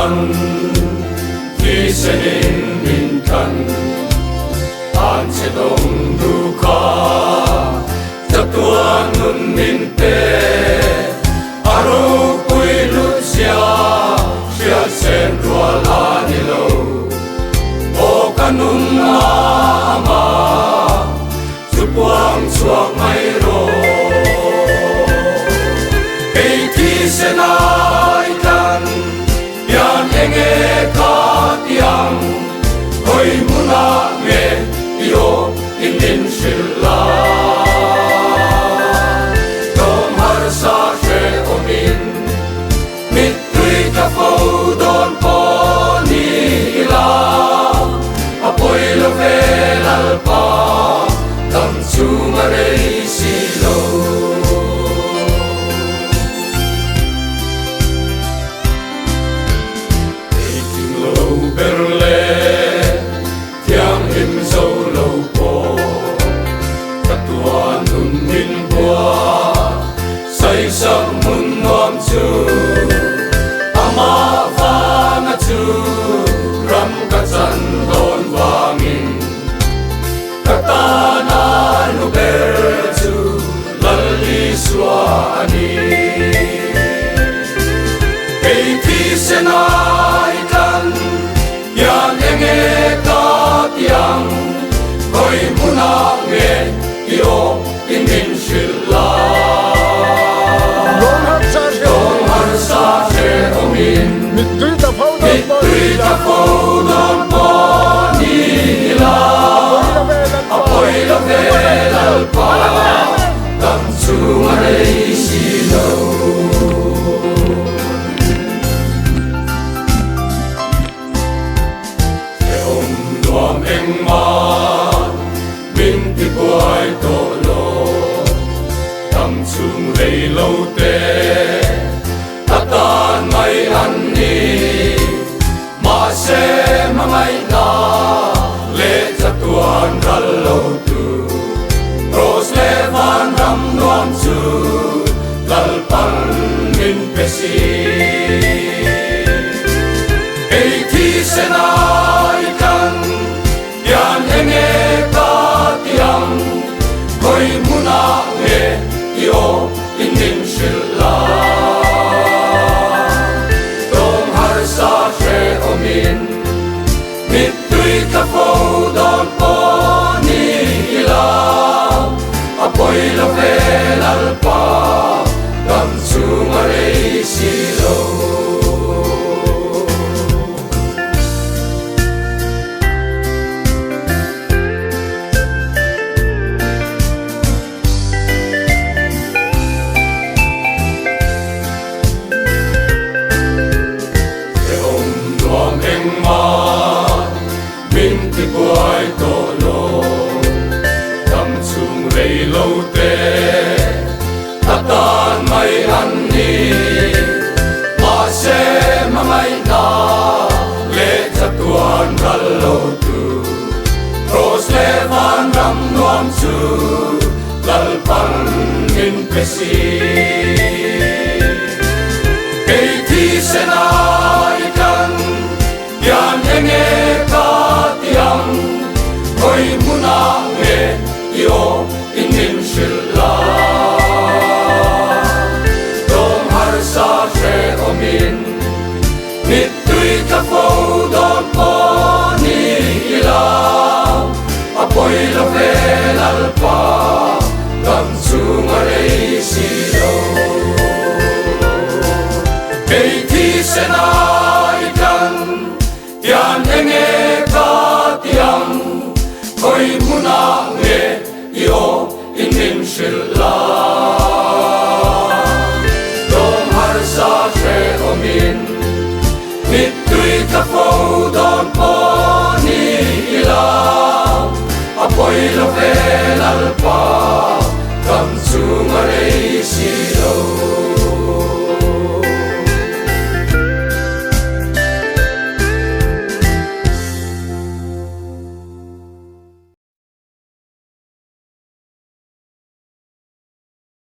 tuan thi senin min kan an se dong duka tuan nun min te aro pui lut sia sia sen rual anilo o kanun ama chuang chuak mai ro ei thi senai kan yan enge ka tiang hoi muna nge yo in din shilla dom har sa she omin mit tui ka fo don po ni la apoi lo vel al pa tam chu mare si lo berle tiang him zo lo po katuan nun min bua sai sa mun nom chu ama fa na chu ram ka chan don wangin katana nu ber chu lalli swani ei thi senai kan yan enge ka tiang hoi muna nge yo in min shilla dong har sa she omin mit tui ta fo don po ni la apoi la vel al pa tam chu mare si lo eng man min ti quai to lo tam chung lei lo te tan mai an ni ma se ma mai na le cha tuan ral lo tu ros le van ram nuam chu lal pan min pe si ei thi senai kan yan enge ka tiang hoi muna nge yo in din shilla dong har sa she omin mit tui ka fo don po ni la apoi la vel al pa tam chu mare si lo min ti quai to lo tam chung lei lo te tan mai an ni ma se ma mai na le cha tuan ral lo tu ros le van ram nuam chu lal pan min pe si ei thi senai kan yan enge ka tiang hoi muna nge yo in min shilla dom har sa she omin mit tui ka fo don po ni la apoi la vel al pa tam chu mare si lo ei thi senai kan yan enge ka tiang hoi muna nge yo in min shilla dom har sa she omin mit tui ka fo don po ni la apoi la vel al pa tam chu mare si